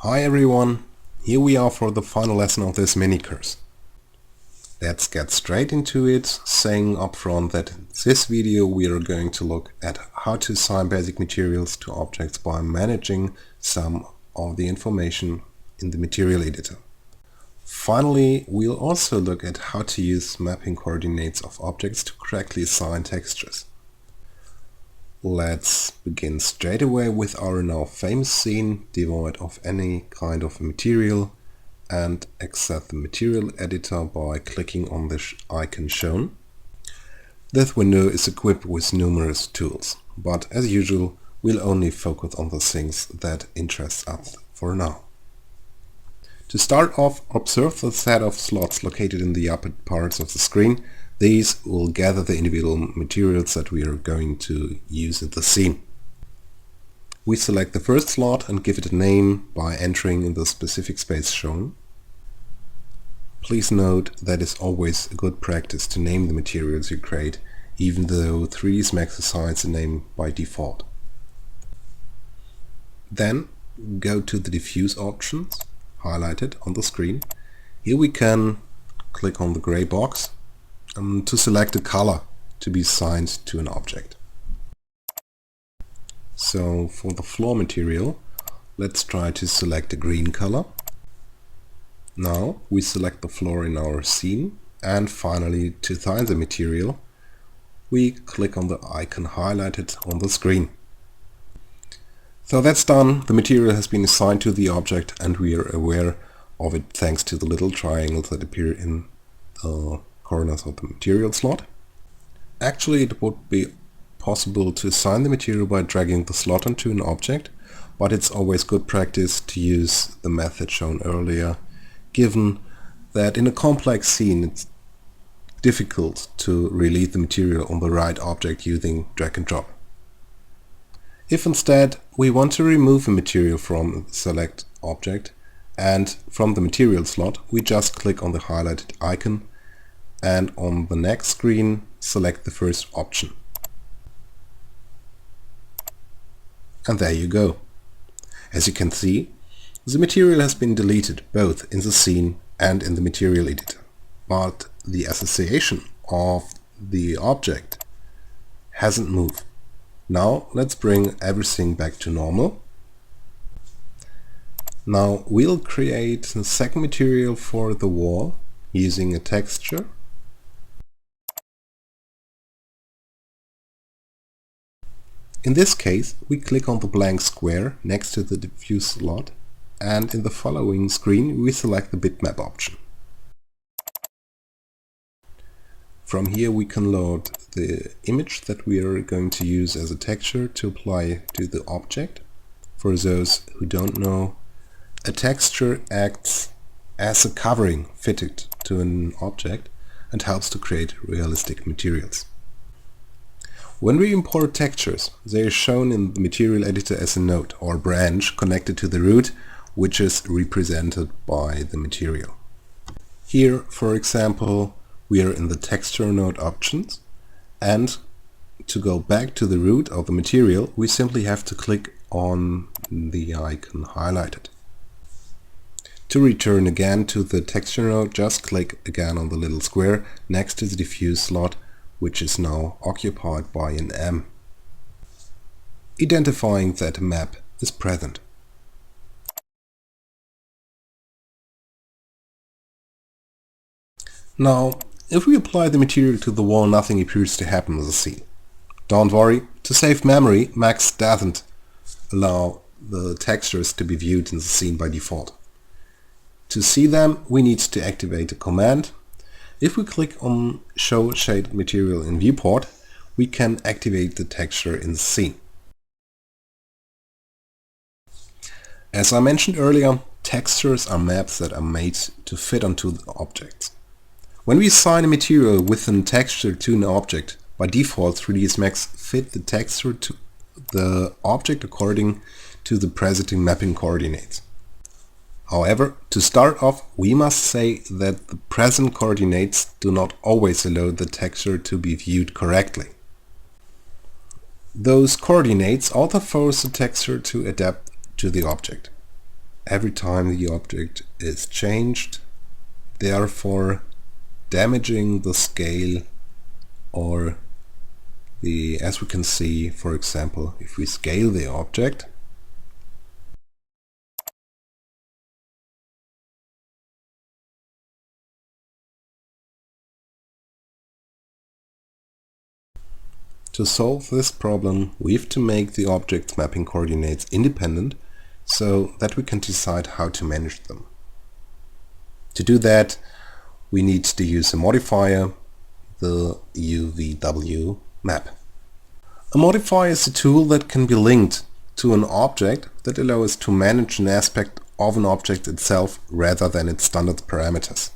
Hi everyone, here we are for the final lesson of this mini course. Let's get straight into it, saying upfront that in this video we are going to look at how to assign basic materials to objects by managing some of the information in the material editor. Finally, we'll also look at how to use mapping coordinates of objects to correctly assign textures. Let's begin straight away with our now famous scene devoid of any kind of material and access the material editor by clicking on the icon shown. This window is equipped with numerous tools, but as usual we'll only focus on the things that interest us for now. To start off, observe the set of slots located in the upper parts of the screen. These will gather the individual materials that we are going to use in the scene. We select the first slot and give it a name by entering in the specific space shown. Please note that it's always a good practice to name the materials you create, even though 3ds Max assigns a name by default. Then go to the diffuse options, highlighted on the screen. Here we can click on the gray box to select a color to be assigned to an object. So for the floor material, let's try to select a green color. Now we select the floor in our scene, and finally to assign the material we click on the icon highlighted on the screen. So that's done, the material has been assigned to the object and we are aware of it thanks to the little triangles that appear in the corners of the material slot. Actually, it would be possible to assign the material by dragging the slot onto an object, but it's always good practice to use the method shown earlier, given that in a complex scene it's difficult to release the material on the right object using drag and drop. If instead we want to remove the material from the select object and from the material slot, we just click on the highlighted icon and on the next screen select the first option. And there you go. As you can see, the material has been deleted both in the scene and in the material editor, but the association of the object hasn't moved. Now let's bring everything back to normal. Now we'll create a second material for the wall using a texture. In this case, we click on the blank square next to the diffuse slot, and in the following screen we select the bitmap option. From here we can load the image that we are going to use as a texture to apply to the object. For those who don't know, a texture acts as a covering fitted to an object and helps to create realistic materials. When we import textures, they are shown in the material editor as a node or branch connected to the root, which is represented by the material. Here, for example, we are in the texture node options, and to go back to the root of the material, we simply have to click on the icon highlighted. To return again to the texture node, just click again on the little square next to the diffuse slot, which is now occupied by an M, identifying that a map is present. Now, if we apply the material to the wall, nothing appears to happen in the scene. Don't worry, to save memory, Max doesn't allow the textures to be viewed in the scene by default. To see them, we need to activate a command. If we click on Show Shaded Material in Viewport, we can activate the texture in the scene. As I mentioned earlier, textures are maps that are made to fit onto the objects. When we assign a material with a texture to an object, by default 3ds Max fit the texture to the object according to the presenting mapping coordinates. However, to start off, we must say that the present coordinates do not always allow the texture to be viewed correctly. Those coordinates also force the texture to adapt to the object. every time the object is changed, therefore damaging the scale, or as we can see, for example, if we scale the object, to solve this problem, we have to make the object's mapping coordinates independent so that we can decide how to manage them. To do that, we need to use a modifier, the UVW map. A modifier is a tool that can be linked to an object that allows us to manage an aspect of an object itself rather than its standard parameters,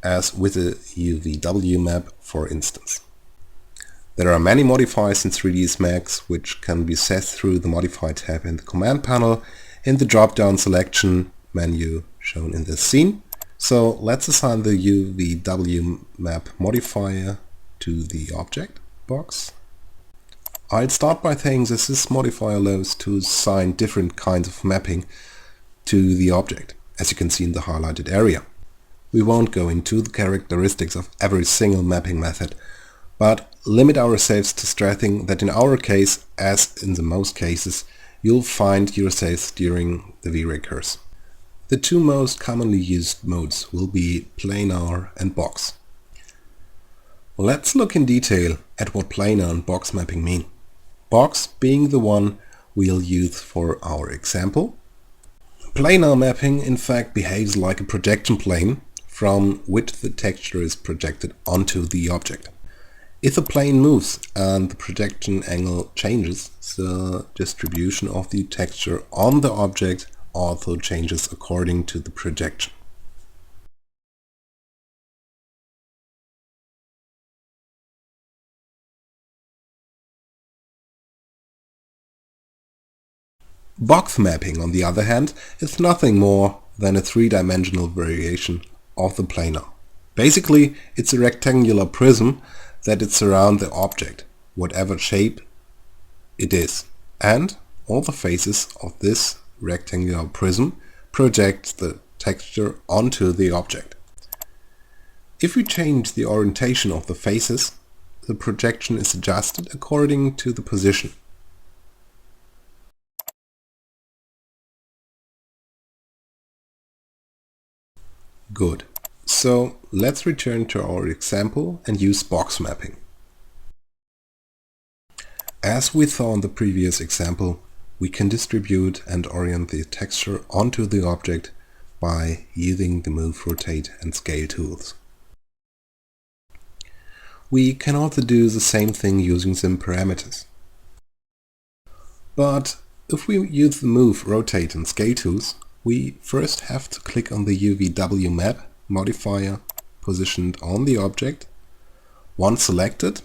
as with a UVW map, for instance. There are many modifiers in 3ds Max which can be set through the Modify tab in the command panel in the drop-down selection menu shown in this scene. So let's assign the UVW map modifier to the object box. I'll start by saying that this modifier allows to assign different kinds of mapping to the object, as you can see in the highlighted area. We won't go into the characteristics of every single mapping method, but limit ourselves to stressing that in our case, as in the most cases, you'll find yourselves during the V-Ray course. The two most commonly used modes will be planar and box. Let's look in detail at what planar and box mapping mean. Box being the one we'll use for our example. Planar mapping in fact behaves like a projection plane from which the texture is projected onto the object. If the plane moves and the projection angle changes, the distribution of the texture on the object also changes according to the projection. Box mapping, on the other hand, is nothing more than a three-dimensional variation of the planar. Basically, it's a rectangular prism that it surrounds the object, whatever shape it is, and all the faces of this rectangular prism project the texture onto the object. If we change the orientation of the faces, the projection is adjusted according to the position. Good. So let's return to our example and use box mapping. As we saw in the previous example, we can distribute and orient the texture onto the object by using the Move, Rotate and Scale tools. We can also do the same thing using some parameters. But if we use the Move, Rotate and Scale tools, we first have to click on the UVW map modifier positioned on the object. Once selected,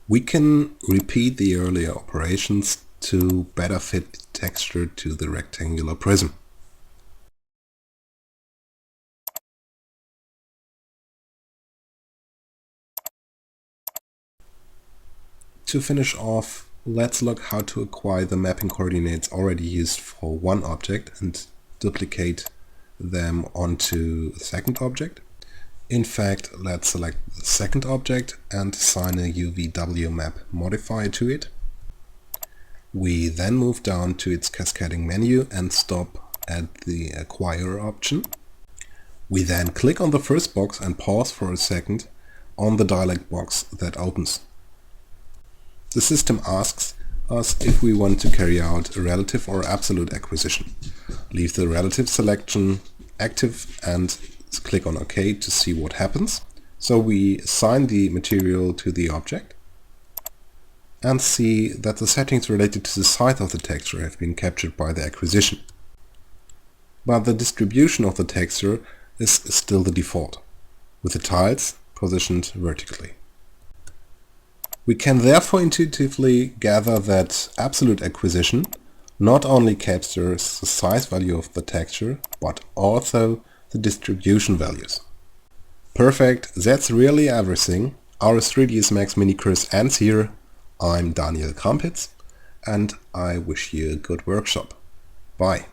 we can repeat the earlier operations to better fit the texture to the rectangular prism. To finish off, let's look how to acquire the mapping coordinates already used for one object and duplicate them onto a second object. In fact, let's select the second object and assign a UVW map modifier to it. We then move down to its cascading menu and stop at the Acquire option. We then click on the first box and pause for a second on the dialog box that opens. The system asks us if we want to carry out a relative or absolute acquisition. Leave the relative selection active and click on OK to see what happens. So we assign the material to the object and see that the settings related to the size of the texture have been captured by the acquisition. But the distribution of the texture is still the default, with the tiles positioned vertically. We can therefore intuitively gather that absolute acquisition not only captures the size value of the texture, but also the distribution values. Perfect, that's really everything. Our 3ds Max mini course ends here. I'm Daniel Krampitz and I wish you a good workshop. Bye.